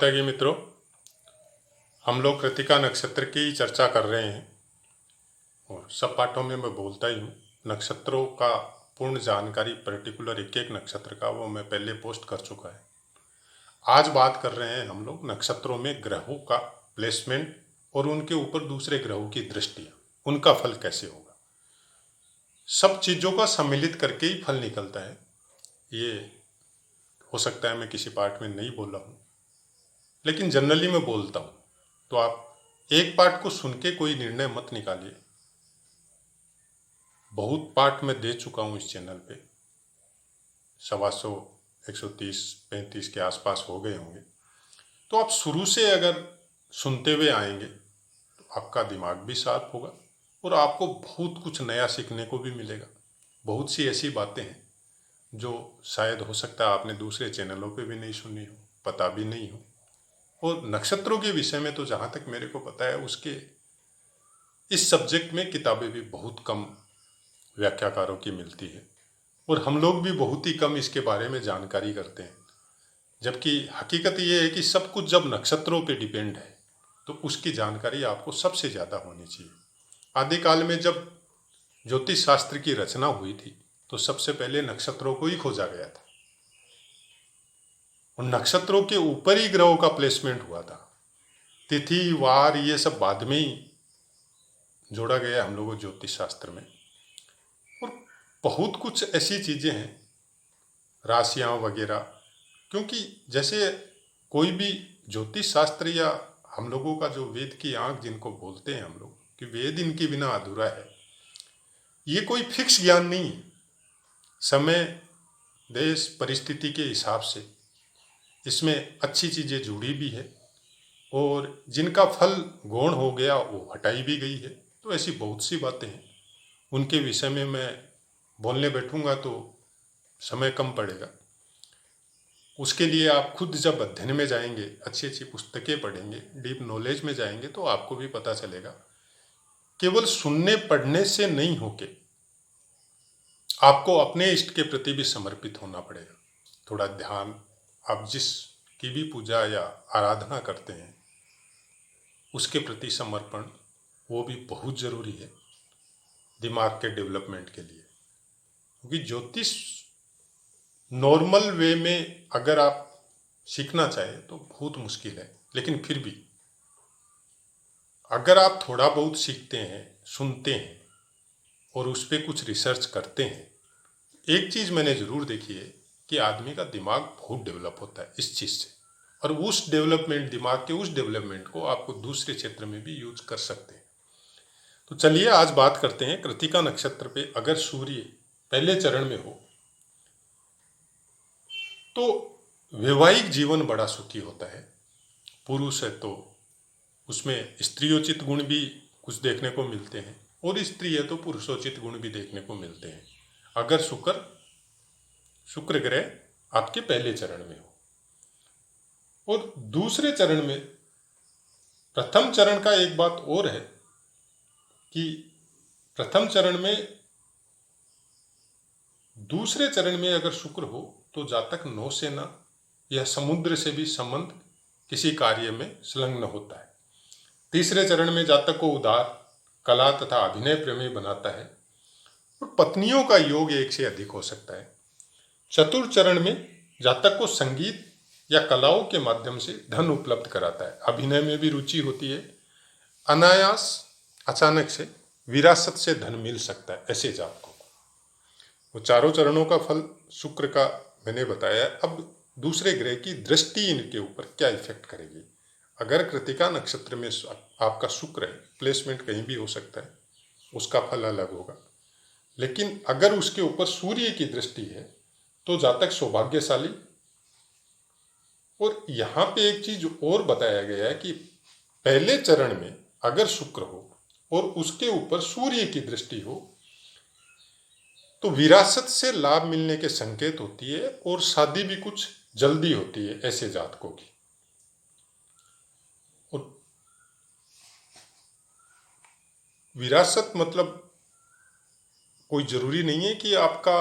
माता की मित्रों, हम लोग कृतिका नक्षत्र की चर्चा कर रहे हैं और सब पाठों में मैं बोलता ही हूँ। नक्षत्रों का पूर्ण जानकारी पर्टिकुलर एक एक नक्षत्र का वो मैं पहले पोस्ट कर चुका है। आज बात कर रहे हैं हम लोग नक्षत्रों में ग्रहों का प्लेसमेंट और उनके ऊपर दूसरे ग्रहों की दृष्टियाँ, उनका फल कैसे होगा। सब चीज़ों का सम्मिलित करके ही फल निकलता है। ये हो सकता है मैं किसी पार्ट में नहीं बोला हूँ, लेकिन जनरली मैं बोलता हूँ। तो आप एक पार्ट को सुन के कोई निर्णय मत निकालिए। बहुत पार्ट मैं दे चुका हूँ इस चैनल पे, 125, 130, 35 के आसपास हो गए होंगे। तो आप शुरू से अगर सुनते हुए आएंगे तो आपका दिमाग भी शार्प होगा और आपको बहुत कुछ नया सीखने को भी मिलेगा। बहुत सी ऐसी बातें हैं जो शायद हो सकता है आपने दूसरे चैनलों पे भी नहीं सुनी हो, पता भी नहीं हो। और नक्षत्रों के विषय में तो जहाँ तक मेरे को पता है, उसके इस सब्जेक्ट में किताबें भी बहुत कम व्याख्याकारों की मिलती है और हम लोग भी बहुत ही कम इसके बारे में जानकारी करते हैं। जबकि हकीकत ये है कि सब कुछ जब नक्षत्रों पे डिपेंड है तो उसकी जानकारी आपको सबसे ज़्यादा होनी चाहिए। आदिकाल में जब ज्योतिष शास्त्र की रचना हुई थी तो सबसे पहले नक्षत्रों को ही खोजा गया था और नक्षत्रों के ऊपर ही ग्रहों का प्लेसमेंट हुआ था। तिथि वार ये सब बाद में ही जोड़ा गया हम लोगों ज्योतिष शास्त्र में। और बहुत कुछ ऐसी चीज़ें हैं, राशियाँ वगैरह, क्योंकि जैसे कोई भी ज्योतिष शास्त्र या हम लोगों का जो वेद की आंख जिनको बोलते हैं हम लोग, कि वेद इनके बिना अधूरा है। ये कोई फिक्स ज्ञान नहीं है। समय देश परिस्थिति के हिसाब से इसमें अच्छी चीज़ें जुड़ी भी है और जिनका फल गौण हो गया वो हटाई भी गई है। तो ऐसी बहुत सी बातें हैं, उनके विषय में मैं बोलने बैठूंगा तो समय कम पड़ेगा। उसके लिए आप खुद जब अध्ययन में जाएंगे, अच्छी अच्छी पुस्तकें पढ़ेंगे, डीप नॉलेज में जाएंगे तो आपको भी पता चलेगा। केवल सुनने पढ़ने से नहीं होके आपको अपने इष्ट के प्रति भी समर्पित होना पड़ेगा। थोड़ा ध्यान, आप जिस की भी पूजा या आराधना करते हैं उसके प्रति समर्पण, वो भी बहुत ज़रूरी है दिमाग के डेवलपमेंट के लिए। क्योंकि ज्योतिष नॉर्मल वे में अगर आप सीखना चाहें तो बहुत मुश्किल है, लेकिन फिर भी अगर आप थोड़ा बहुत सीखते हैं, सुनते हैं और उस पर कुछ रिसर्च करते हैं, एक चीज़ मैंने ज़रूर देखी है कि आदमी का दिमाग बहुत डेवलप होता है इस चीज़ से, और उस डेवलपमेंट, दिमाग के उस डेवलपमेंट को आपको दूसरे क्षेत्र में भी यूज कर सकते हैं। तो चलिए आज बात करते हैं कृतिका नक्षत्र पे अगर सूर्य पहले चरण में हो तो वैवाहिक जीवन बड़ा सुखी होता है। पुरुष है तो उसमें स्त्रियोचित गुण भी कुछ देखने को मिलते हैं और स्त्री है तो पुरुषोचित गुण भी देखने को मिलते हैं अगर शुक्र ग्रह आपके पहले चरण में हो। और दूसरे चरण में, प्रथम चरण का एक बात और है कि प्रथम चरण में, दूसरे चरण में अगर शुक्र हो तो जातक नौसेना या समुद्र से भी संबंध किसी कार्य में संलग्न होता है। तीसरे चरण में जातक को उदार, कला तथा अभिनय प्रेमी बनाता है और पत्नियों का योग एक से अधिक हो सकता है। चतुर्थ चरण में जातक को संगीत या कलाओं के माध्यम से धन उपलब्ध कराता है। अभिनय में भी रुचि होती है। अनायास अचानक से विरासत से धन मिल सकता है ऐसे जातकों को। वो चारों चरणों का फल शुक्र का मैंने बताया। अब दूसरे ग्रह की दृष्टि इनके ऊपर क्या इफेक्ट करेगी। अगर कृतिका नक्षत्र में आपका शुक्र है, प्लेसमेंट कहीं भी हो सकता है, उसका फल अलग होगा। लेकिन अगर उसके ऊपर सूर्य की दृष्टि है तो जातक सौभाग्यशाली। और यहाँ पे एक चीज और बताया गया है कि पहले चरण में अगर शुक्र हो और उसके ऊपर सूर्य की दृष्टि हो तो विरासत से लाभ मिलने के संकेत होती है और शादी भी कुछ जल्दी होती है ऐसे जातकों की। और विरासत मतलब कोई जरूरी नहीं है कि आपका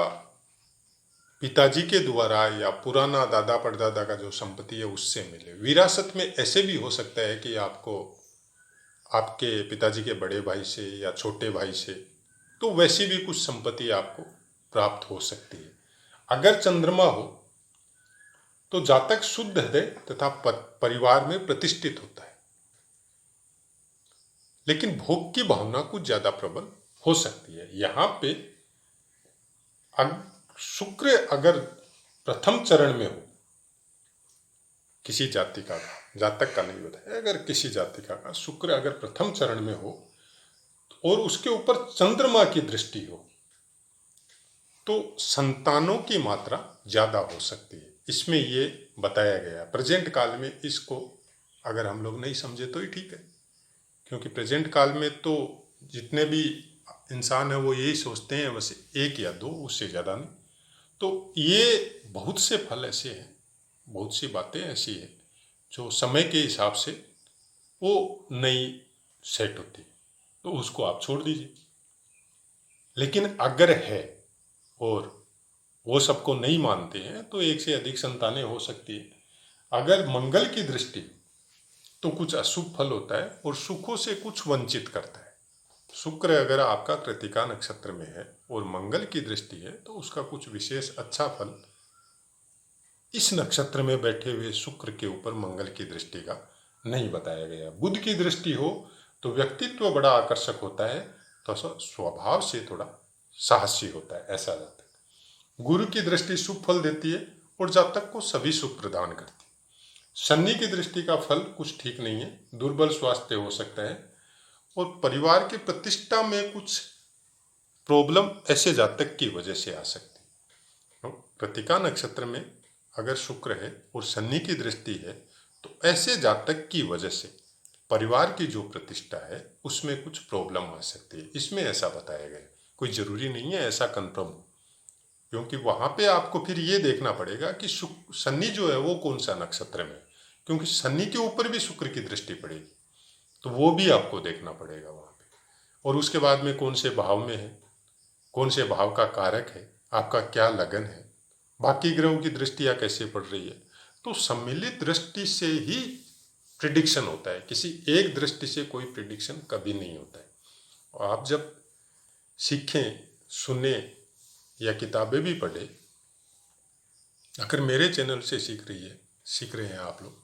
पिताजी के द्वारा या पुराना दादा परदादा का जो संपत्ति है उससे मिले। विरासत में ऐसे भी हो सकता है कि आपको आपके पिताजी के बड़े भाई से या छोटे भाई से तो वैसी भी कुछ संपत्ति आपको प्राप्त हो सकती है। अगर चंद्रमा हो तो जातक शुद्ध हृदय तथा परिवार में प्रतिष्ठित होता है, लेकिन भोग की भावना कुछ ज्यादा प्रबल हो सकती है। यहां पे शुक्र अगर प्रथम चरण में हो किसी जातिका का, जातक का नहीं बताया, अगर किसी जातिका का शुक्र अगर प्रथम चरण में हो और उसके ऊपर चंद्रमा की दृष्टि हो तो संतानों की मात्रा ज्यादा हो सकती है। इसमें ये बताया गया। प्रेजेंट काल में इसको अगर हम लोग नहीं समझे तो ही ठीक है, क्योंकि प्रेजेंट काल में तो जितने भी इंसान है वो यही सोचते हैं बस एक या दो, उससे ज़्यादा नहीं। तो ये बहुत से फल ऐसे हैं, बहुत सी बातें ऐसी हैं जो समय के हिसाब से वो नहीं सेट होती, तो उसको आप छोड़ दीजिए। लेकिन अगर है और वो सबको नहीं मानते हैं तो एक से अधिक संतानें हो सकती है। अगर मंगल की दृष्टि तो कुछ अशुभ फल होता है और सुखों से कुछ वंचित करता है। शुक्र अगर आपका कृत्तिका नक्षत्र में है और मंगल की दृष्टि है तो उसका कुछ विशेष अच्छा फल इस नक्षत्र में बैठे हुए शुक्र के ऊपर मंगल की दृष्टि का नहीं बताया गया। बुध की दृष्टि हो तो व्यक्तित्व बड़ा आकर्षक होता है, तो स्वभाव से थोड़ा साहसी होता है, ऐसा जातक। गुरु की दृष्टि शुभ फल देती है और जातक को सभी सुख प्रदान करती है। शनि की दृष्टि का फल कुछ ठीक नहीं है, दुर्बल स्वास्थ्य हो सकता है और परिवार की प्रतिष्ठा में कुछ प्रॉब्लम ऐसे जातक की वजह से आ सकती है। तो कृत्तिका नक्षत्र में अगर शुक्र है और शनि की दृष्टि है तो ऐसे जातक की वजह से परिवार की जो प्रतिष्ठा है उसमें कुछ प्रॉब्लम आ सकती है। इसमें ऐसा बताया गया, कोई जरूरी नहीं है ऐसा कंफर्म हो, क्योंकि वहां पे आपको फिर ये देखना पड़ेगा कि शनि जो है वो कौन सा नक्षत्र में, क्योंकि शनि के ऊपर भी शुक्र की दृष्टि पड़ेगी, तो वो भी आपको देखना पड़ेगा वहां पे। और उसके बाद में कौन से भाव में है, कौन से भाव का कारक है, आपका क्या लगन है, बाकी ग्रहों की दृष्टियां कैसे पड़ रही है, तो सम्मिलित दृष्टि से ही प्रिडिक्शन होता है। किसी एक दृष्टि से कोई प्रिडिक्शन कभी नहीं होता है। और आप जब सीखें, सुने या किताबें भी पढ़े, अगर मेरे चैनल से सीख रहे हैं आप लोग,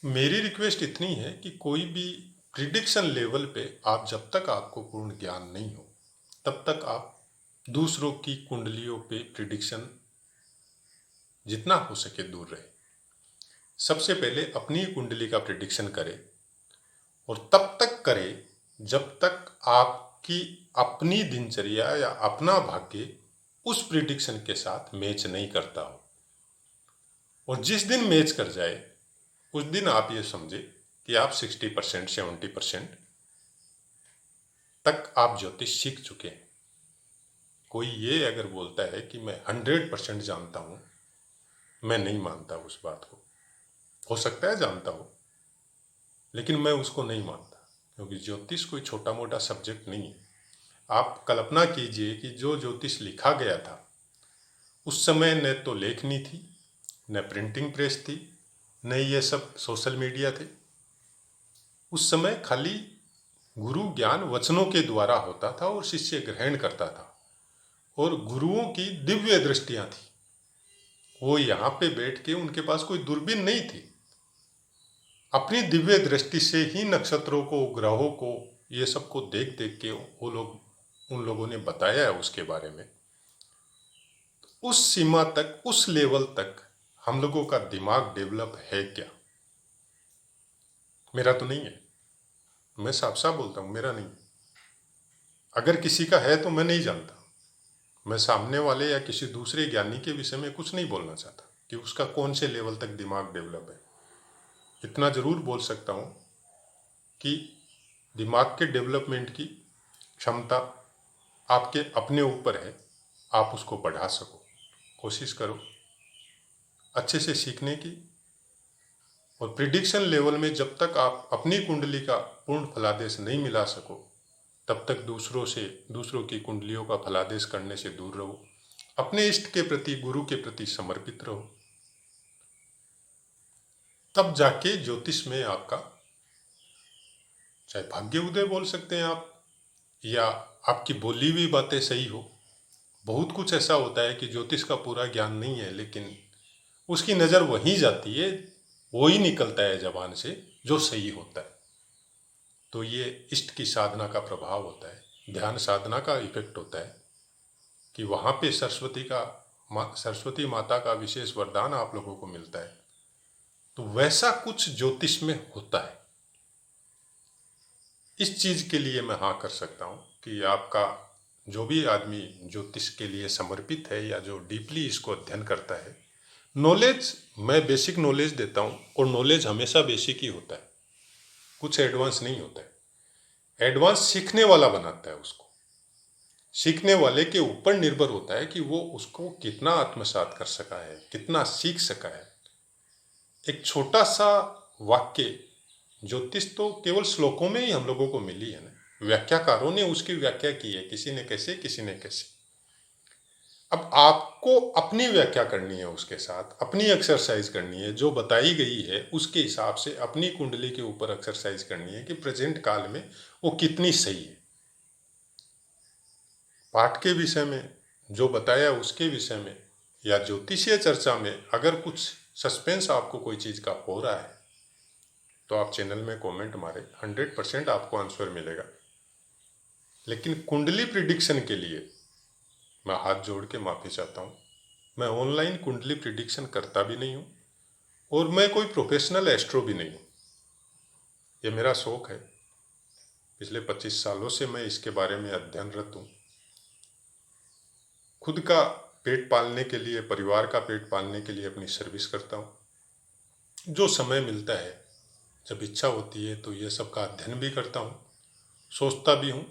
मेरी रिक्वेस्ट इतनी है कि कोई भी प्रिडिक्शन लेवल पे आप जब तक आपको पूर्ण ज्ञान नहीं हो तब तक आप दूसरों की कुंडलियों पे प्रिडिक्शन जितना हो सके दूर रहे। सबसे पहले अपनी कुंडली का प्रिडिक्शन करें और तब तक करें जब तक आपकी अपनी दिनचर्या या अपना भाग्य उस प्रिडिक्शन के साथ मैच नहीं करता हो। और जिस दिन मैच कर जाए उस दिन आप ये समझे कि आप 60% 70% तक आप ज्योतिष सीख चुके हैं। कोई ये अगर बोलता है कि मैं 100% जानता हूं, मैं नहीं मानता उस बात को। हो सकता है जानता हो, लेकिन मैं उसको नहीं मानता, क्योंकि ज्योतिष कोई छोटा मोटा सब्जेक्ट नहीं है। आप कल्पना कीजिए कि जो ज्योतिष लिखा गया था उस समय न तो लेखनी थी, न प्रिंटिंग प्रेस थी, न ये सब सोशल मीडिया थे। उस समय खाली गुरु ज्ञान वचनों के द्वारा होता था और शिष्य ग्रहण करता था, और गुरुओं की दिव्य दृष्टियां थी। वो यहाँ पे बैठ के, उनके पास कोई दूरबीन नहीं थी, अपनी दिव्य दृष्टि से ही नक्षत्रों को, ग्रहों को, ये सब को देख देख के उन लोगों ने बताया है उसके बारे में। उस सीमा तक, उस लेवल तक हम लोगों का दिमाग डेवलप है क्या? मेरा तो नहीं है, मैं साफ साफ बोलता हूं, मेरा नहीं। अगर किसी का है तो मैं नहीं जानता। मैं सामने वाले या किसी दूसरे ज्ञानी के विषय में कुछ नहीं बोलना चाहता कि उसका कौन से लेवल तक दिमाग डेवलप है। इतना जरूर बोल सकता हूं कि दिमाग के डेवलपमेंट की क्षमता आपके अपने ऊपर है, आप उसको बढ़ा सको। कोशिश करो अच्छे से सीखने की। और प्रिडिक्शन लेवल में जब तक आप अपनी कुंडली का पूर्ण फलादेश नहीं मिला सको तब तक दूसरों की कुंडलियों का फलादेश करने से दूर रहो। अपने इष्ट के प्रति, गुरु के प्रति समर्पित रहो, तब जाके ज्योतिष में आपका, चाहे भाग्य उदय बोल सकते हैं आप, या आपकी बोली हुई बातें सही हो। बहुत कुछ ऐसा होता है कि ज्योतिष का पूरा ज्ञान नहीं है, लेकिन उसकी नज़र वहीं जाती है, वो ही निकलता है जबान से जो सही होता है। तो ये इष्ट की साधना का प्रभाव होता है, ध्यान साधना का इफेक्ट होता है कि वहाँ पे सरस्वती माता का विशेष वरदान आप लोगों को मिलता है। तो वैसा कुछ ज्योतिष में होता है। इस चीज़ के लिए मैं हाँ कर सकता हूँ कि आपका जो भी आदमी ज्योतिष के लिए समर्पित है या जो डीपली इसको अध्ययन करता है, नॉलेज, मैं बेसिक नॉलेज देता हूँ और नॉलेज हमेशा बेसिक ही होता है, कुछ एडवांस नहीं होता है। एडवांस सीखने वाला बनाता है उसको, सीखने वाले के ऊपर निर्भर होता है कि वो उसको कितना आत्मसात कर सका है, कितना सीख सका है। एक छोटा सा वाक्य, ज्योतिष तो केवल श्लोकों में ही हम लोगों को मिली है ना, व्याख्याकारों ने उसकी व्याख्या की है, किसी ने कैसे, किसी ने कैसे। अब आपको अपनी व्याख्या करनी है, उसके साथ अपनी एक्सरसाइज करनी है, जो बताई गई है उसके हिसाब से अपनी कुंडली के ऊपर एक्सरसाइज करनी है कि प्रेजेंट काल में वो कितनी सही है। पाठ के विषय में जो बताया उसके विषय में या ज्योतिषीय चर्चा में अगर कुछ सस्पेंस आपको कोई चीज़ का हो रहा है तो आप चैनल में कमेंट मारें, 100% आपको आंसर मिलेगा। लेकिन कुंडली प्रिडिक्शन के लिए मैं हाथ जोड़ के माफ़ी चाहता हूँ। मैं ऑनलाइन कुंडली प्रिडिक्शन करता भी नहीं हूँ और मैं कोई प्रोफेशनल एस्ट्रो भी नहीं हूँ। ये मेरा शौक है, पिछले 25 सालों से मैं इसके बारे में अध्ययनरत हूँ। खुद का पेट पालने के लिए, परिवार का पेट पालने के लिए अपनी सर्विस करता हूँ। जो समय मिलता है, जब इच्छा होती है तो ये सब का अध्ययन भी करता हूँ, सोचता भी हूँ,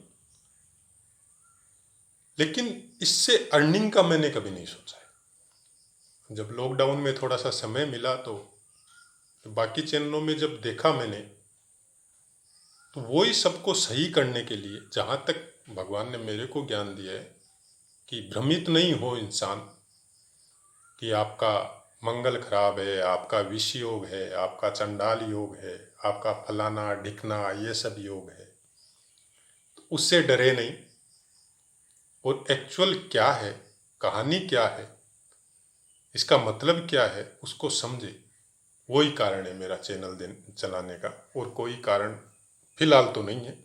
लेकिन इससे अर्निंग का मैंने कभी नहीं सोचा है। जब लॉकडाउन में थोड़ा सा समय मिला तो बाकी चैनलों में जब देखा मैंने, तो वही सबको सही करने के लिए, जहाँ तक भगवान ने मेरे को ज्ञान दिया है कि भ्रमित नहीं हो इंसान कि आपका मंगल खराब है, आपका विष योग है, आपका चंडाल योग है, आपका फलाना ढिकना, ये सब योग है, तो उससे डरे नहीं। और एक्चुअल क्या है, कहानी क्या है, इसका मतलब क्या है, उसको समझे। वही कारण है मेरा चैनल चलाने का, और कोई कारण फिलहाल तो नहीं है।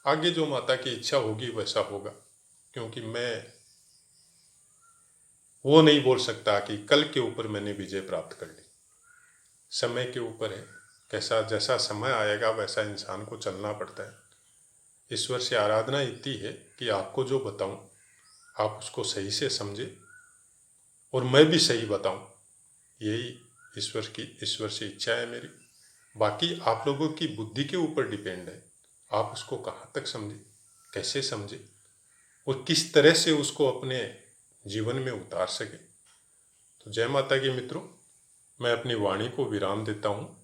आगे जो माता की इच्छा होगी वैसा होगा, क्योंकि मैं वो नहीं बोल सकता कि कल के ऊपर मैंने विजय प्राप्त कर ली। समय के ऊपर है, कैसा जैसा समय आएगा वैसा इंसान को चलना पड़ता है। ईश्वर से आराधना इतनी है कि आपको जो बताऊं आप उसको सही से समझे और मैं भी सही बताऊं, यही ईश्वर से इच्छा है मेरी। बाकी आप लोगों की बुद्धि के ऊपर डिपेंड है, आप उसको कहाँ तक समझे, कैसे समझे और किस तरह से उसको अपने जीवन में उतार सके। तो जय माता की मित्रों, मैं अपनी वाणी को विराम देता हूँ।